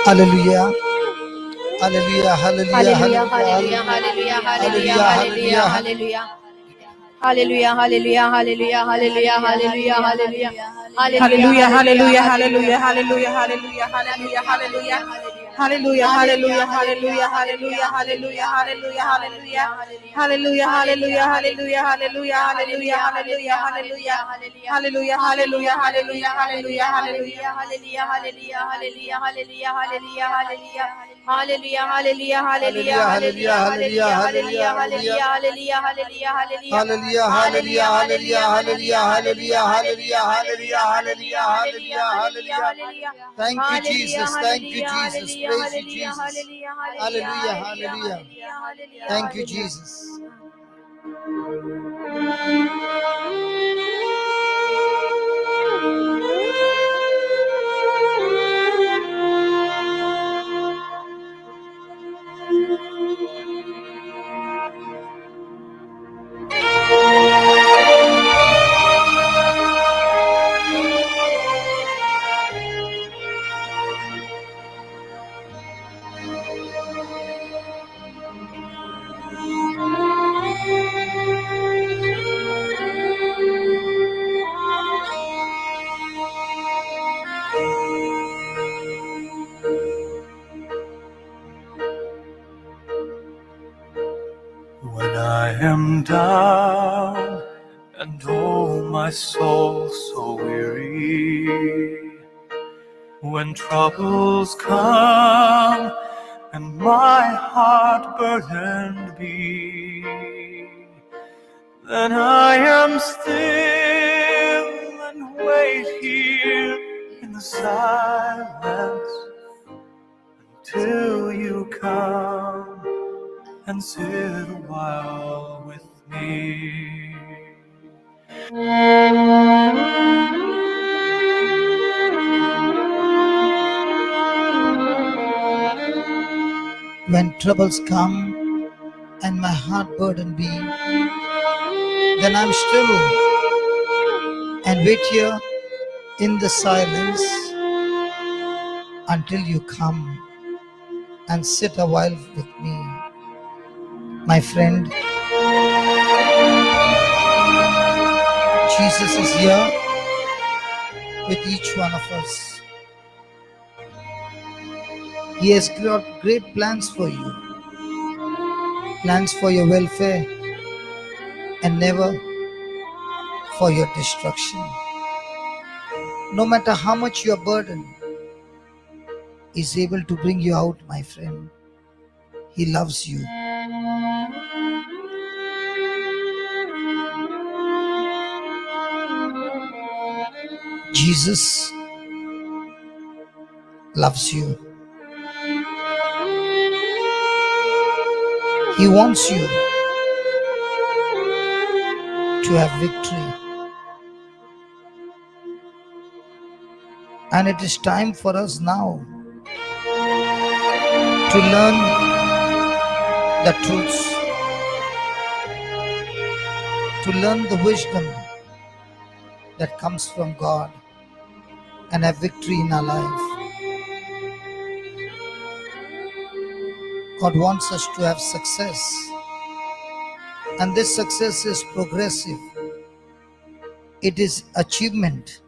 Hallelujah. Hallelujah. Hallelujah. Hallelujah, hallelujah, hallelujah, hallelujah, hallelujah, hallelujah. Hallelujah, hallelujah, hallelujah, hallelujah, hallelujah, hallelujah. Hallelujah, hallelujah, hallelujah, hallelujah, hallelujah, hallelujah, hallelujah. Hallelujah, hallelujah, hallelujah, hallelujah, hallelujah, hallelujah, hallelujah. Hallelujah, hallelujah, hallelujah, hallelujah, hallelujah, hallelujah, hallelujah. Hallelujah, hallelujah, hallelujah, hallelujah, hallelujah. Hallelujah, hallelujah, hallelujah, hallelujah, hallelujah, hallelujah. Hallelujah, hallelujah, hallelujah, hallelujah, hallelujah, hallelujah, hallelujah, hallelujah, hallelujah, hallelujah. Hallelujah, hallelujah, hallelujah, hallelujah, hallelujah, hallelujah, hallelujah, hallelujah, hallelujah, hallelujah. Thank you, Jesus. Thank you, Jesus. Praise you, Jesus. Hallelujah, hallelujah. Thank you, Jesus. When I am down and oh my soul so weary, when troubles come and my heart burdened be, then I am still and wait here in the silence until you come and sit a while with me. When troubles come and my heart burden be, then I'm still and wait here in the silence until you come and sit a while with me. My friend, Jesus is here with each one of us. He has got great plans for you, plans for your welfare and never for your destruction. No matter how much you are burdened, He is able to bring you out, my friend. He loves you. Jesus loves you. He wants you to have victory. And it is time for us now to learn the truths, to learn the wisdom that comes from God and have victory in our life. God wants us to have success, and this success is progressive. It is achievement,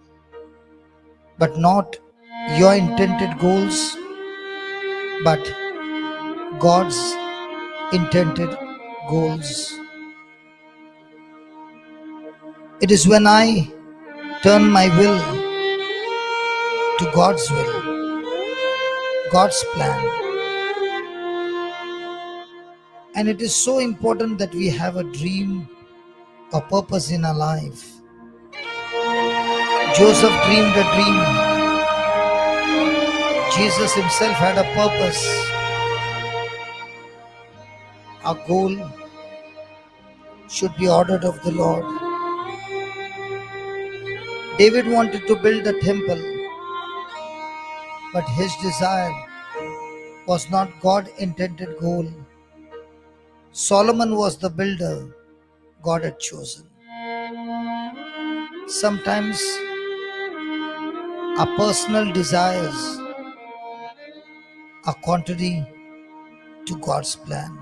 but not your intended goals, but God's intended goals. It is when I turn my will to God's will, God's plan. And it is so important that we have a dream, a purpose in our life. Joseph dreamed a dream. Jesus himself had a purpose. Our goal should be ordered of the Lord. David wanted to build a temple, but his desire was not God's intended goal. Solomon was the builder God had chosen. Sometimes our personal desires are contrary to God's plan.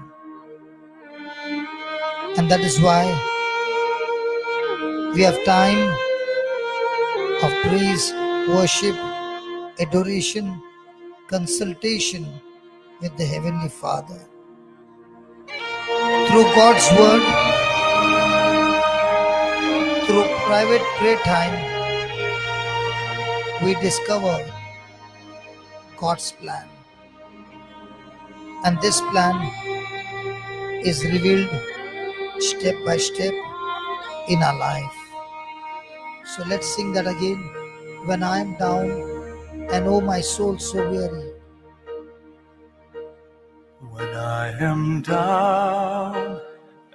And that is why we have time of praise, worship, adoration, consultation with the Heavenly Father. Through God's Word, through private prayer time, we discover God's plan. And this plan is revealed step by step in our life. So let's sing that again. When I am down and oh my soul so weary. When I am down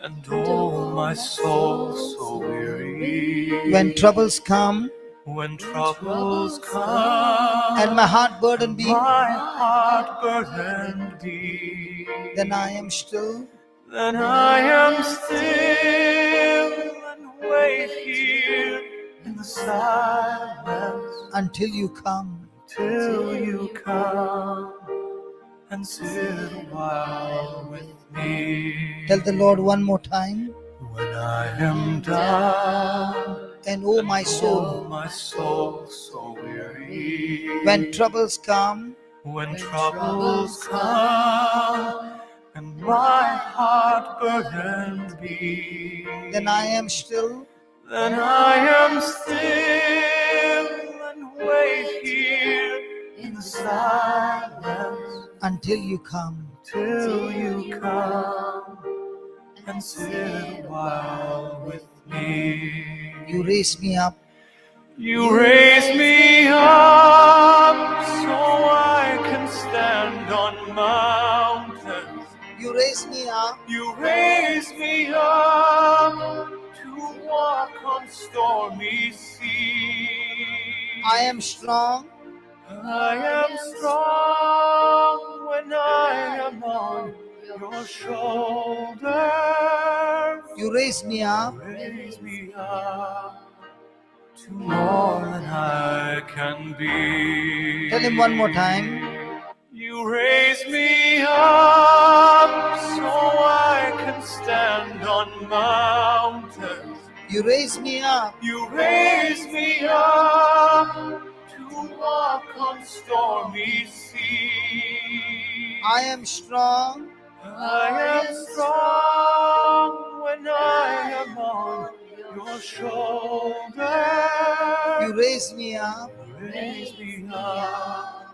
and oh my soul so weary. When troubles come When troubles come and my heart burdened be, my heart burdened be, then I am still. then I am still and wait here in the silence Until you come. till you come and sit a while with me. Tell the Lord one more time. When I am down And oh my oh soul, my soul so weary. when troubles come When troubles come and my heart burdened be, then I am still. then I am still and wait here in the silence Until you come. till you come and sit a while with me. You raise me up. You raise me up so I can stand on mountains. You raise me up. You raise me up to walk on stormy seas. I am strong. I am strong when I am on your shoulders. You raise me up. Raise me up to more than I can be. Tell him one more time. You raise me up so I can stand on mountains. You raise me up. You raise me up to walk on stormy seas. I am strong. I am strong when I am on your shoulder. You raise me up. Raise me up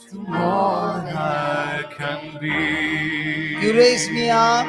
to more than I can be. You raise me up.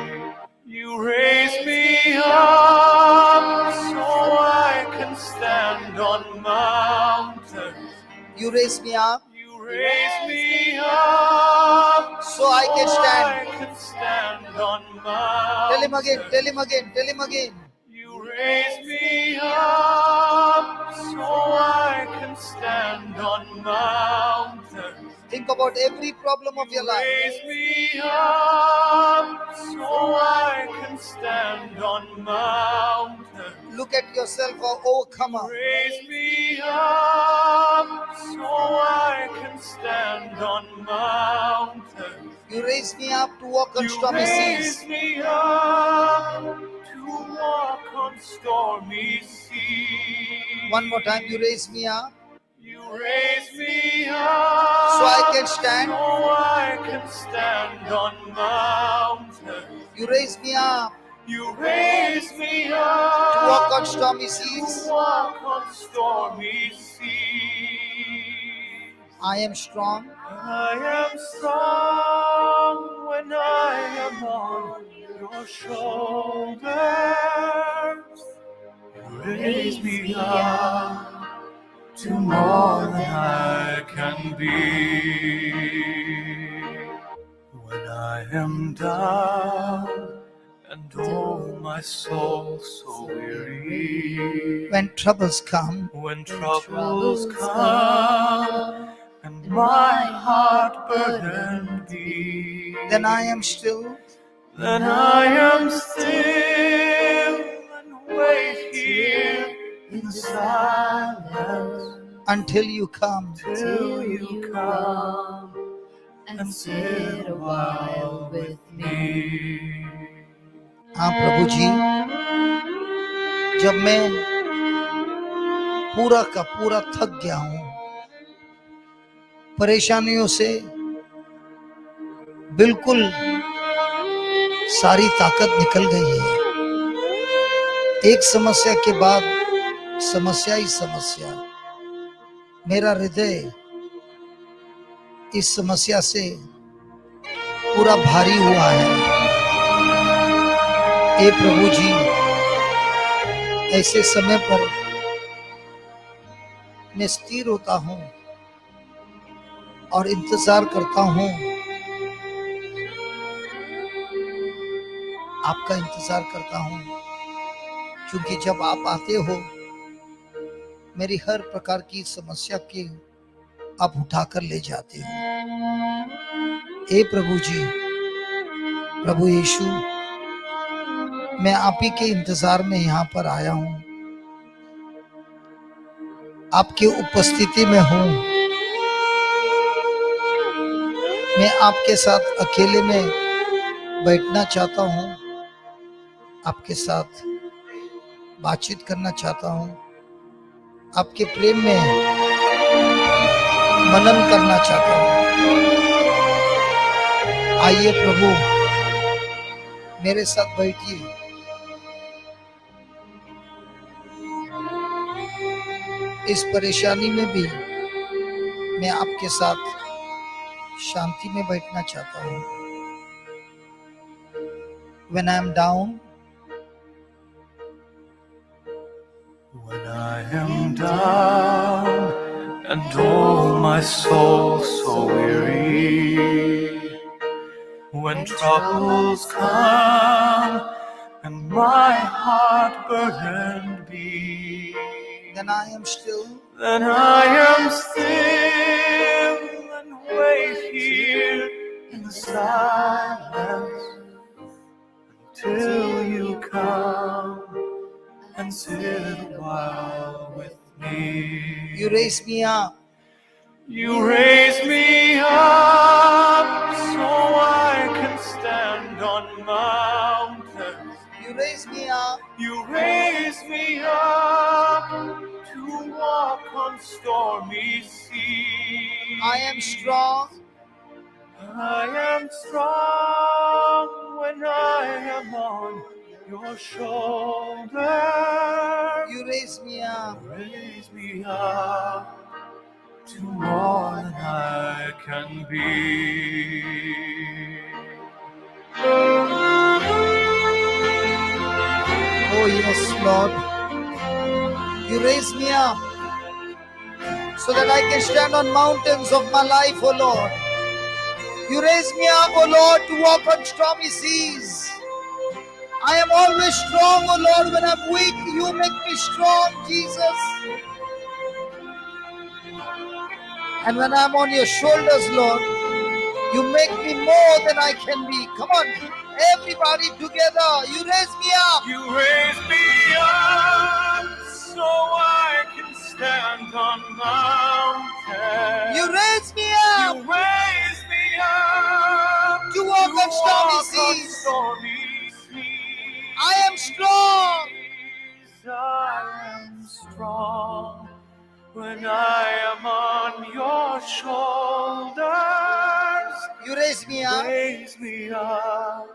You raise me up so I can stand on mountains. You raise me up. You raise me up So I can stand. I can stand on mountains. Tell him again. Tell him again. Tell him again. You raise me up so I can stand on mountains. Think about every problem of your life. Raise me up so I can stand on mountains. Look at yourself, an overcomer. Raise me up so I can stand on mountains. You raise me up to walk on You stormy raise seas. me up to walk on stormy seas. One more time. You raise me up You raise me up so I can stand. so I can stand on mountains. You raise me up You raise me to up walk on stormy to seas. walk on stormy seas. I am strong. I am strong when I am on your shoulders. You raise me up to more than I can be. When I am down and oh my soul so weary. When troubles come, When troubles come and my heart burdened be, then I am still. then I am still and wait here in the silence until you come. till you come and sit a while with me. हाँ प्रभु जी, जब मैं पूरा का पूरा थक गया हूँ, परेशानियों से बिल्कुल सारी ताकत निकल गई है, एक समस्या के बाद समस्या ही समस्या, मेरा हृदय इस समस्या से पूरा भारी हुआ है। हे प्रभु जी, ऐसे समय पर मैं स्थिर होता हूँ और इंतजार करता हूँ, आपका इंतजार करता हूँ, क्योंकि जब आप आते हो मेरी हर प्रकार की समस्या के आप उठाकर ले जाते हो। हे प्रभु जी, प्रभु यीशु, मैं आप ही के इंतजार में यहाँ पर आया हूँ, आपकी उपस्थिति में हूँ। मैं आपके साथ अकेले में बैठना चाहता हूँ, आपके साथ बातचीत करना चाहता हूँ, आपके प्रेम में मनन करना चाहता हूँ। आइए प्रभु, मेरे साथ बैठिए। इस परेशानी में भी मैं आपके साथ शांति में बैठना चाहता हूँ। When I am down, When I am down and oh my soul so weary, when troubles come and my heart burdened be, then I am still, then I am still and wait here in the silence till you come and sit a while with me. you raise me up, You raise me up so I can stand on mountains. you raise me up, You raise me up to walk on stormy seas. I am strong, I am strong when I am on your shoulder. you raise me up, Raise me up to more than I can be. oh yes Lord, you raise me up so that I can stand on mountains of my life, oh Lord. You raise me up, oh Lord, to walk on stormy seas. I am always strong, oh Lord. When I'm weak, you make me strong, Jesus. And when I'm on your shoulders, Lord, you make me more than I can be. Come on, everybody together. You raise me up. You raise me up so I can stand on mountains. You raise me up You raise me up to walk on stormy seas. I am strong. I am strong when I am on your shoulders. You raise me up. Raise me up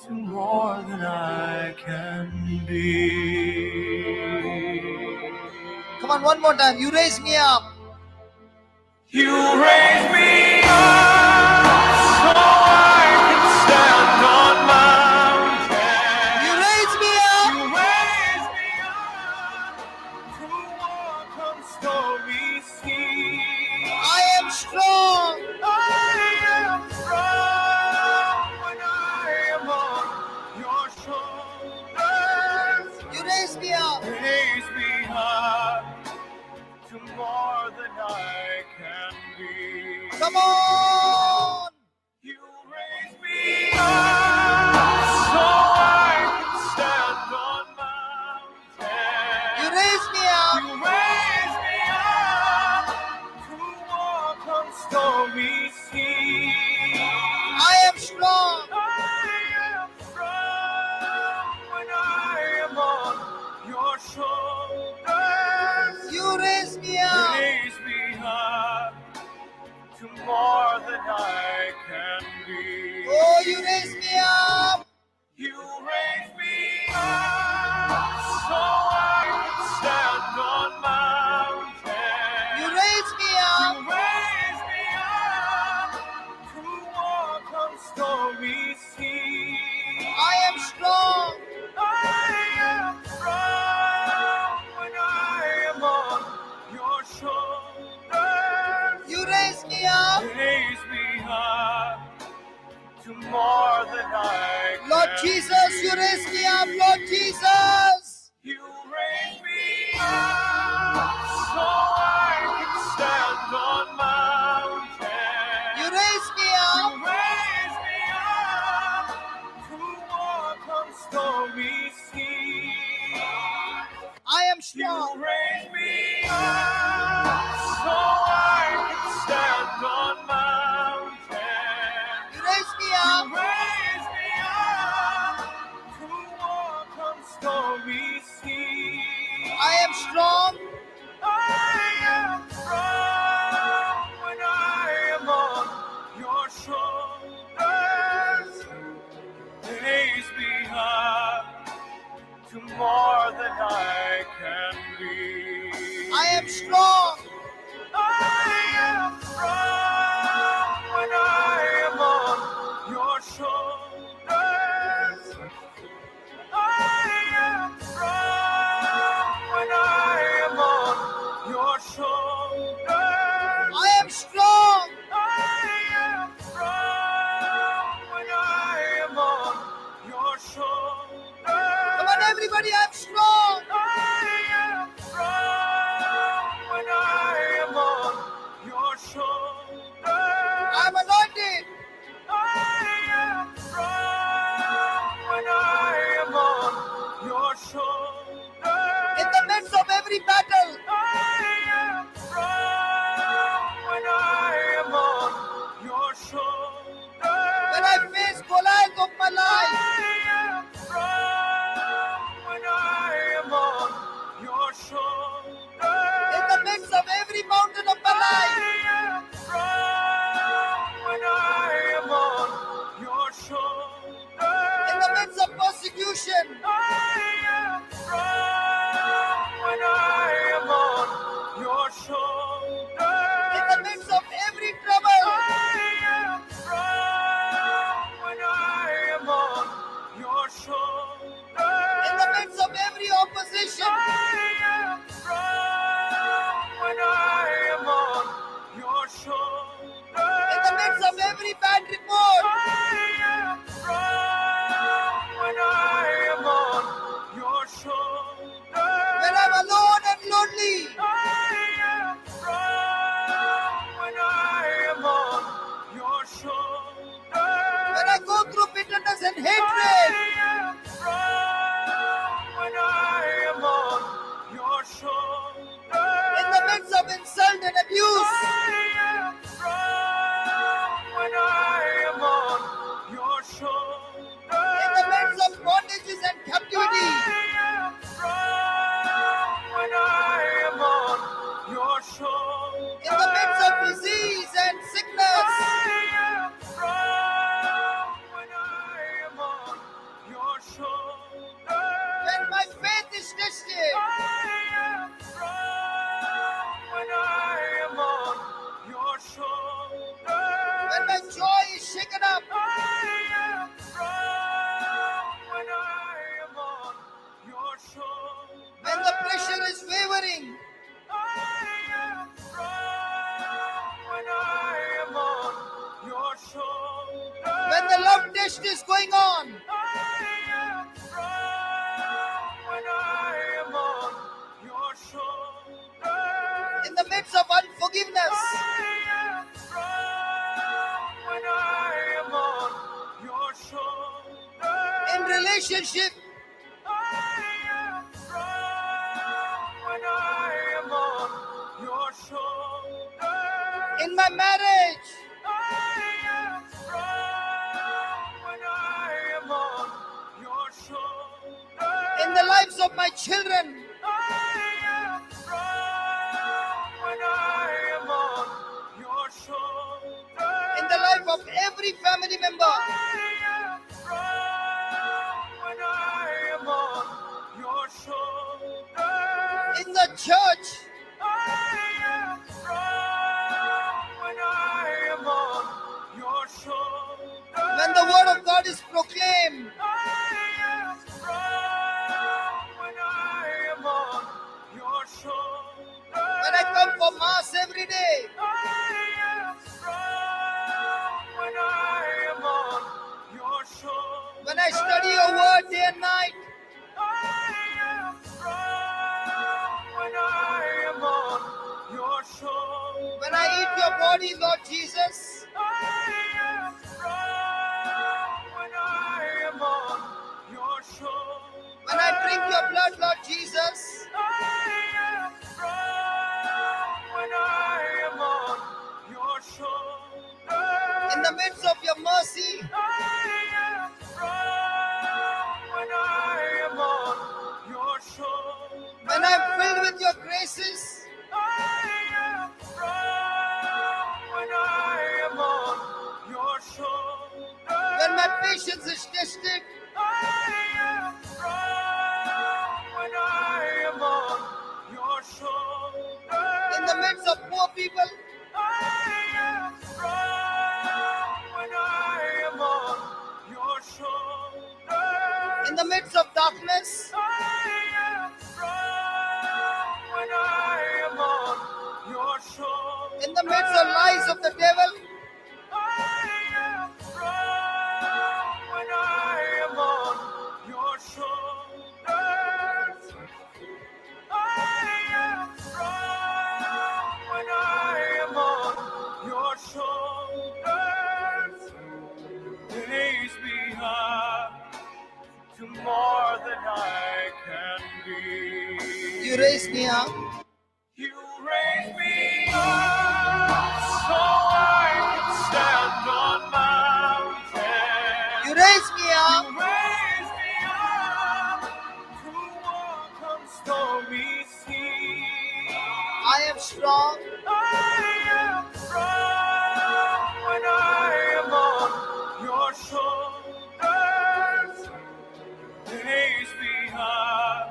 to more than I can be. Come on, one more time. You raise me up. You raise me up so I can stand on mountains. You raise me up. You raise me up to walk on stormy seas. I am strong. I am strong when I am on your shoulders. You raise me up. Raise me up to more than I can be. Come on. You raise me up so I can stand on mountains. You raise me up. You raise me up stormy sea. I am strong. I am strong when I am on your shoulders. You raise me up. Raise me up to more than I can be. Oh, you raise me up. You raise me up so I can stand on mountains. You raise me up. You raise me up to walk on stormy seas. I am strong. I am strong when I am on your shoulders. You raise me up. Raise me up to more than I can Lord Jesus, you raise me up. Lord Jesus. You raise me up so I can stand on mountains. You raise me You up. raise me up to walk on stormy seas. I am You strong. raise me up so I can stand on mountains. You raise me You up. raise me up to walk on stormy seas. I am strong. I am strong when I am on your shoulders. Raise me up to more than I can be. I am strong. I am strong when I am on your shoulders. I am strong when I am on your shoulders. I am strong. I am strong when I am on your shoulders. Come on, everybody, I'm strong. I am strong when I am on your shoulders. I'm anointed. I am strong when I am on your shoulders. In the midst of every battle, I am strong when I am on your shoulders. when I face Goliath of my I life, am strong when I am on your shoulders. in the midst of every mountain of my I life, am strong when I am on your shoulders. in the midst of persecution, I am strong when I am on your shoulders. in the midst of every trouble, I am strong when I am on your shoulders. in the midst of every opposition, I am strong when I am on your shoulders. in the midst of every bad report, I am strong when I am on your shoulders. when I'm alone and lonely, I am strong when I am on your shoulders. when I go through bitterness and I hatred, am strong when I am on your shoulders. in the midst of insult and abuse, I am strong when I am on your shoulders. in the midst of bondages and captivity, I am strong when I am on your shoulders. in the midst of disease and sickness, I am strong when I am on your shoulders. when my faith is tested, I am strong when I am on your shoulders. when my joy is shaken up, I am strong when I am on your shoulders. when the pressure is wavering, I am strong when I am on your shoulders. when the love test is going on, I am strong when I am on your shoulders. in the midst of unforgiveness, I am strong when I am on your shoulders. in relationship, I am strong when I am on your shoulders. in my marriage, lives of my children. I am strong when I am on your shoulders. In the life of every family member. I am strong when I am on your shoulders. In the church. I am strong when I am on your shoulders. When the word of God is proclaimed. I am strong when I am on your shoulders. When I come for mass every day. I am strong when I am on your shoulders. When I study your word day and night. I am strong when I am on your shoulders. When I eat your body, Lord Jesus. I am strong when I am on your shoulders. When I drink your blood, Lord Jesus. I am strong when I am on your shoulders. In the midst of your mercy. I am strong when I am on your shoulders. When I'm filled with your graces. I am strong when I am on your shoulders. When my patience is tested. I am strong when I am on your shoulders. In the midst of poor people. I am strong when I am on your shoulders. In the midst of darkness. I am strong when I am on your shoulders. In the midst of lies of the devil. I am strong when I am on your shoulders. I am strong when I am on your shoulders. Days behind to more than I can be. You raise me up. You raise me up so I can stand on mountains. You raise me up. You raise me up to walk on stormy seas. I am strong. I am strong when I am on your shoulders. Days behind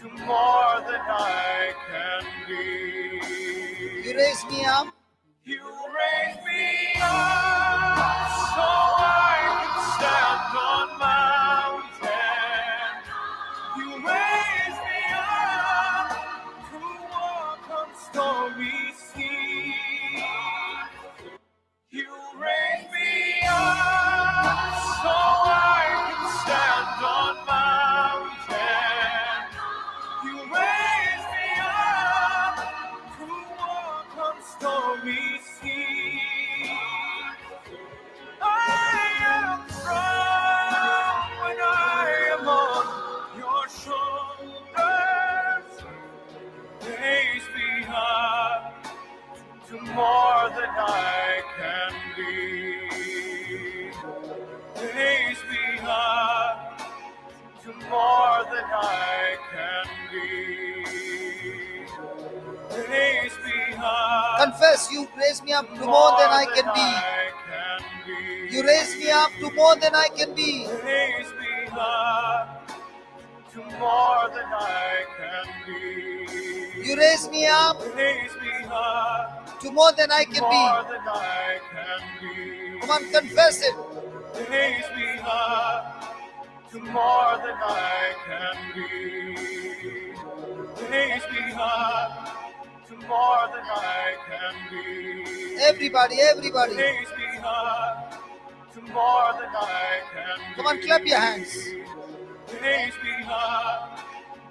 to more than I can be. You raise me up. You raise me up so I can stand on mountains. You raise me up to walk on stormy seas. You raise me up so I can stand on mountains. You raise me up to walk on stormy seas. I am strong when I am on your shoulders. Days behind to more than I can be. Days behind to more than I can be. Days behind. Confess, you raise me up to more than I can be. You raise me up to more than I can be. Raise me up to more than I can be. You raise me up Raise me up to more than I can more be. than I can be. Come on, confess it. Raise me up to more than I can be. Raise me up to more than I can be. Everybody, everybody. Raise me up to more than I can be. Come on, clap your hands. Raise me up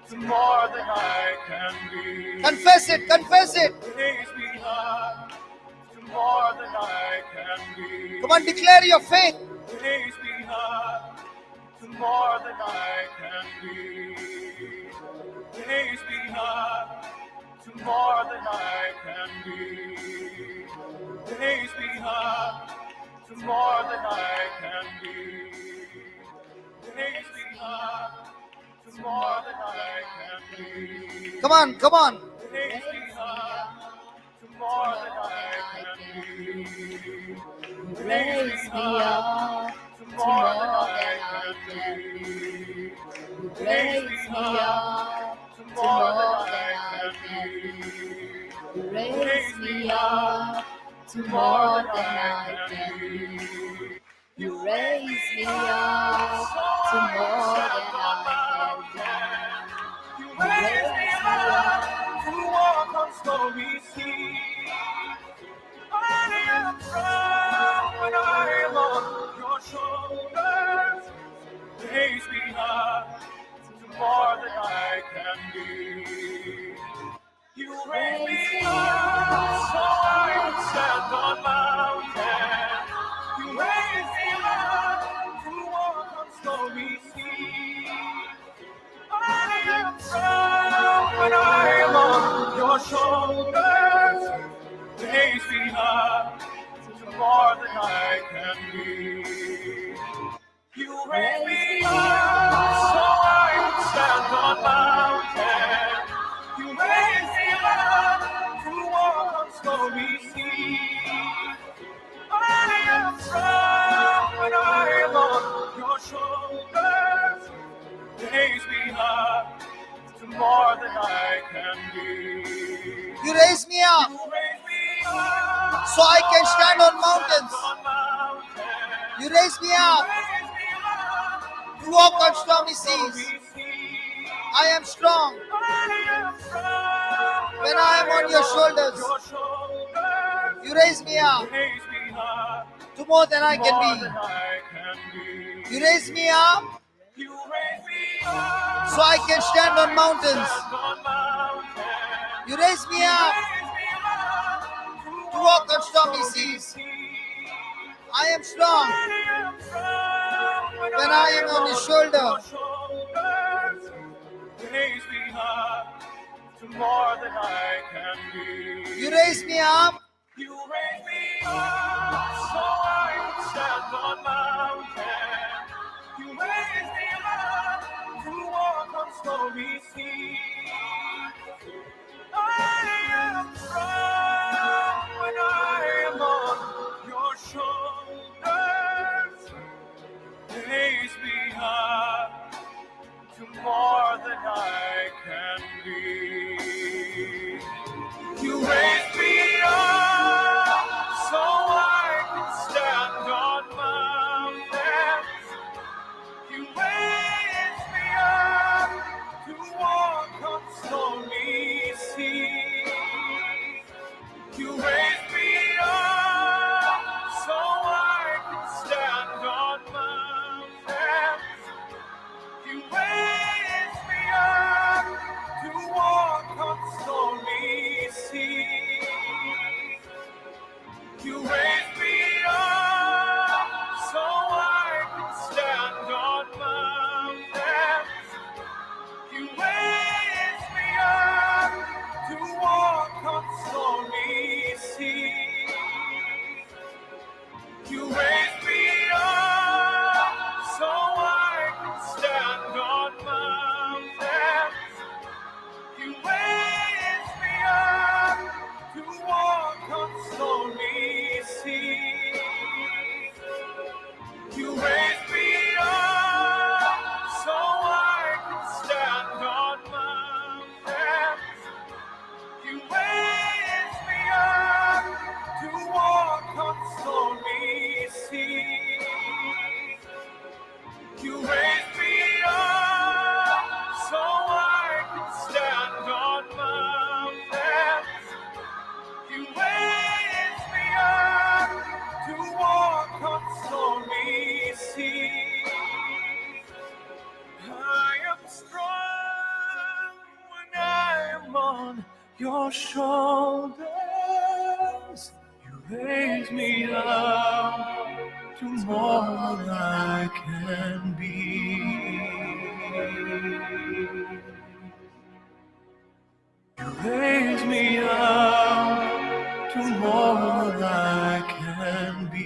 to more than I can be. Confess it, confess it. Raise me up to more than I can be. Come on, declare your faith. Raise me up to more than I can be. Raise me up to more than I can be. Raise me up to more than I can be. Raise me up to more than I can be. Come on, come on. Raise me up to more than I can be. Raise me up to to more than more I than I can can be. be. Raise me up to to more than more I than I can can be. be. Raise me up to more than I can be. You raise me up to more than I can be. You You raise me raise me up up. to walk on stormy seas. I am strong when I am on your shoulders. Raise me up to more than I can be. You raise me up so I can stand on mountains. You raise me up to walk on stormy seas. I am strong when I am on your shoulders. Raise me up to more than I can be. You raise me up so I can stand on mountains. You raise me up to walk on stormy seas. I am strong when I am on your shoulders. Raise me up to more than I can be. You raise me up You raise me up so I can stand on mountains. on mountains. You raise me up Raise me up to walk on stormy stormy seas. seas. I am strong I am strong when I am on your shoulders. your shoulders. You raise me up Raise me up to more than I more than can I can be. be. You raise me up You raise me up so I can stand on mountains. stand on mountains. You raise me up Raise me up to walk on stormy seas. I am strong when I am on your shoulder. shoulders. Raise me up to more than I can be. You raise me up You raise me up so I can stand on mountains. You raise me up to walk on stormy seas. I am strong when I am on your shoulders. Raise me up to more than I can be. You raise me up so I can stand on mountains. You raise me up to walk on stormy seas. You raise me up so I can stand on mountains. You raise me up to walk on stormy seas. You raise me up so I can stand on mountains. You raise me up to walk on stormy seas. You raise me up so I can stand on mountains. You raise me up to walk on stormy seas. You raise me up so I can stand on mountains. You raise me up to walk on stormy seas. You raise me up so I can stand on mountains. You raise me up to walk on stormy seas. I am strong when I am on your shoulders. You raise me up to more than I can be. You raise me up to more than I can be.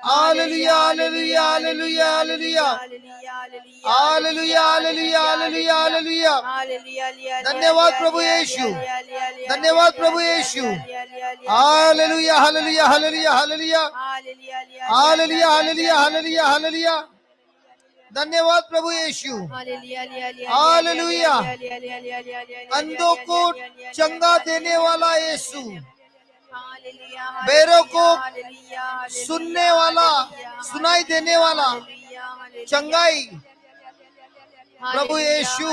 Hallelujah, hallelujah, hallelujah, hallelujah. Hallelujah, hallelujah, hallelujah, hallelujah. धन्यवाद प्रभु यीशु, धन्यवाद प्रभु यीशु. Hallelujah, hallelujah, hallelujah, hallelujah. Hallelujah, hallelujah, hallelujah, hallelujah. धन्यवाद प्रभु यीशु. Hallelujah. अंधों को चंगा देने वाला यीशु, बैरों को सुनने वाला, सुनाई देने वाला, चंगाई प्रभु यीशु.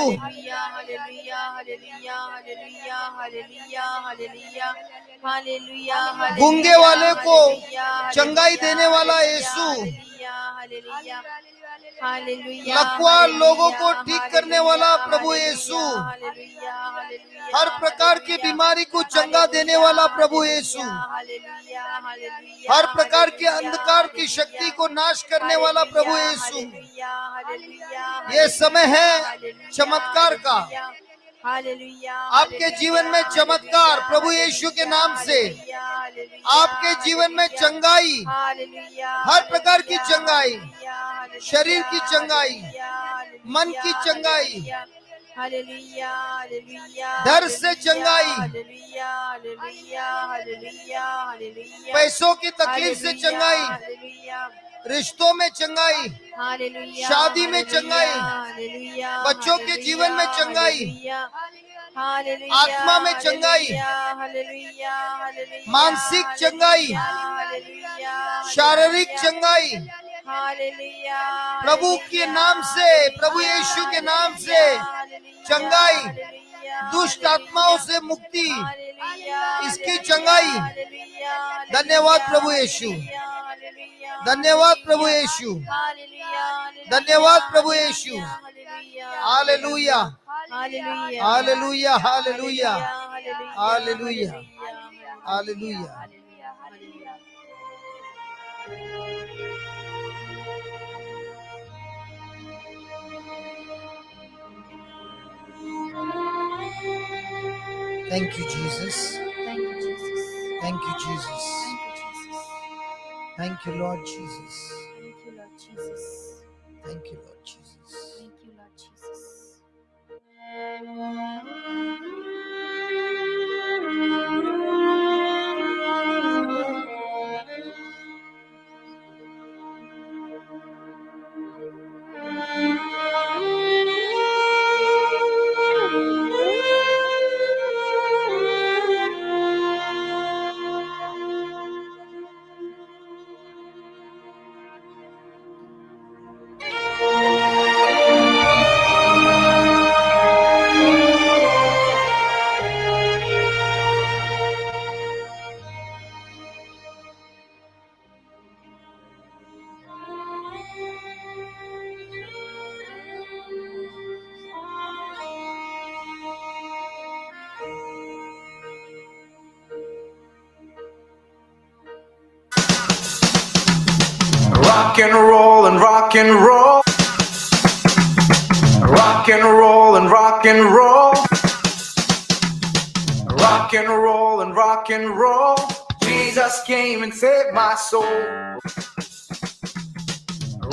गूंगे वाले को चंगाई देने वाला यीशु, लकवा लोगों को ठीक करने वाला प्रभु यीशु, हर प्रकार की बीमारी को चंगा देने वाला प्रभु यीशु, हर प्रकार के अंधकार की शक्ति को नाश करने वाला प्रभु यीशु. ये समय है चमत्कार का. आपके जीवन में चमत्कार प्रभु यीशु के नाम से. आपके जीवन में चंगाई, हर प्रकार की चंगाई, शरीर की चंगाई, मन की चंगाई, डर से चंगाई, पैसों की तकलीफ से चंगाई, रिश्तों में चंगाई, शादी में चंगाई, बच्चों के जीवन में चंगाई, आत्मा में चंगाई, मानसिक चंगाई, शारीरिक चंगाई, प्रभु के नाम से, प्रभु यीशु के नाम से चंगाई, दुष्ट आत्माओं से मुक्ति, इसकी चंगाई. धन्यवाद प्रभु यीशु, धन्यवाद प्रभु यीशु, धन्यवाद प्रभु यीशु. Hallelujah, hallelujah, hallelujah, hallelujah, hallelujah. Thank you, Jesus. Thank you, Jesus. Thank you, Lord Jesus. Thank you, Lord Jesus. Rock and roll and rock and roll. Rock and roll and rock and roll. Rock and roll and rock and roll. Jesus came and saved my soul.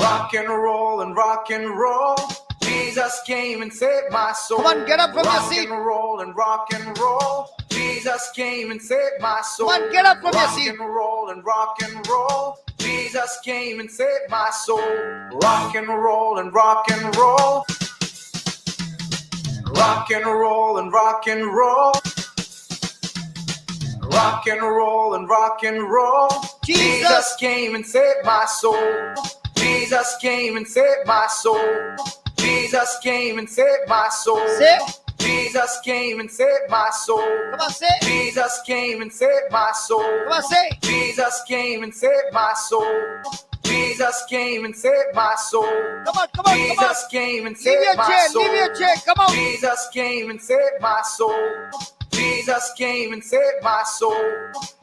Rock and roll and rock and roll. Jesus came and saved my soul. Come on, get up from your seat. Rock and roll and rock and roll. Jesus came and saved my soul. Come on, get up from your seat. Rock and roll and rock and roll. Jesus came and saved my soul. Rock and roll and rock and roll. Rock and roll and rock and roll. Rock and roll and rock and roll. Jesus came and saved my soul. Jesus came and saved my soul. Jesus came and saved my soul. Say, Jesus came and saved my soul. come on, say, Jesus came and saved my soul. come on, say. Jesus came and saved my soul. Jesus came and saved my soul. Come on, come on, come on. Jesus came and Leave your saved my chair, soul. leave your chair. Come on. Jesus came and saved my soul. Jesus came and saved my soul.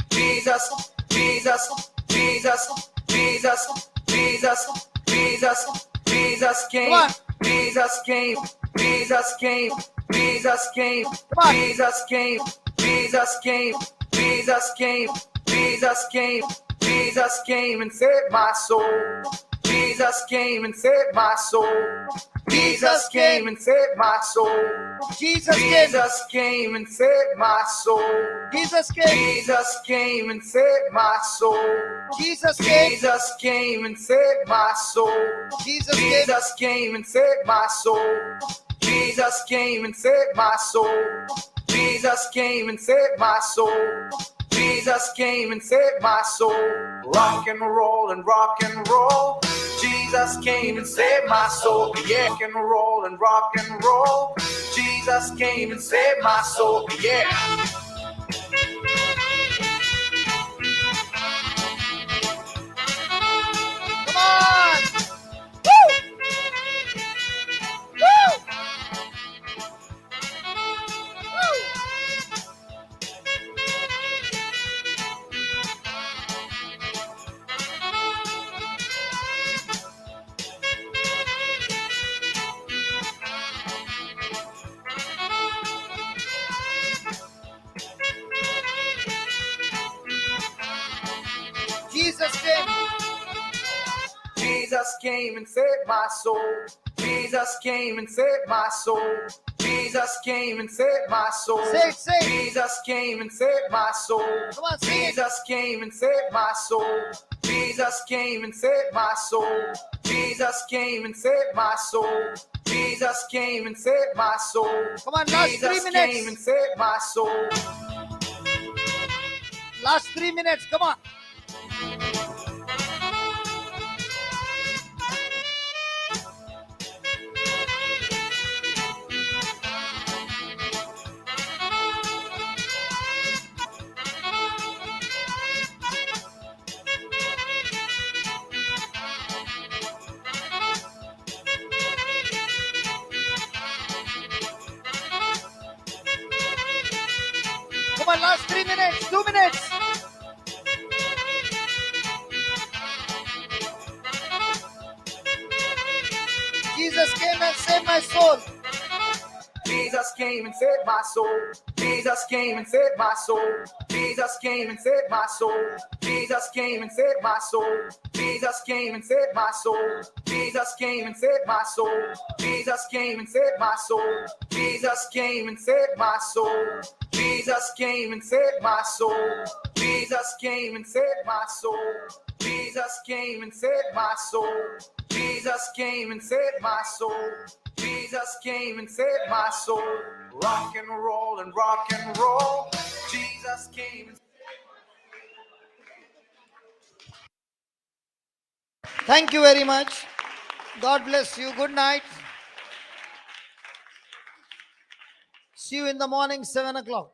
Jesus, Jesus, Jesus, Jesus, Jesus, Jesus, Jesus came. Come on. Jesus came. Jesus came. Jesus came. Come on. Jesus came. Jesus came. Jesus came. Jesus came. Jesus came and saved my soul. Jesus came and saved my soul. Jesus came and saved my soul. Jesus came. Jesus came and saved my soul. Jesus came. Jesus came and saved my soul. Jesus came. Jesus came and saved my soul. Jesus came. Jesus came and saved my soul. Jesus came and saved my soul. Jesus came and saved my soul. Jesus came and saved my soul. Rock and roll and rock and roll. Jesus came and saved my soul. Yeah, rock and roll and rock and roll. Jesus came and saved my soul. Yeah. Come on. Jesus came. Jesus came and saved my soul. Jesus came and saved my soul. Jesus came and saved my soul. Say it, say it. Jesus came and saved my soul. Come on, sing it. Jesus came and saved my soul. Jesus came and saved my soul. Jesus came and saved my soul. Jesus came and saved my soul. Come on, last 3 Jesus came minutes. and saved my soul. Last 3 minutes. Come on. Come on, last 3 minutes. 2 minutes. Jesus came and saved my soul. Jesus came and saved my soul. Jesus came and saved my soul. Jesus came and saved my soul. Jesus came and saved my soul. Jesus came and saved my soul. Jesus came and saved my soul. Jesus came and saved my soul. Jesus came and saved my soul. Jesus came and saved my soul. Jesus came and saved my soul. Jesus came and saved my soul. Jesus came and saved my soul. Jesus came and saved my soul. Rock and roll and rock and roll. Jesus came and Thank you very much. God bless you. Good night. See you in the morning, 7 o'clock.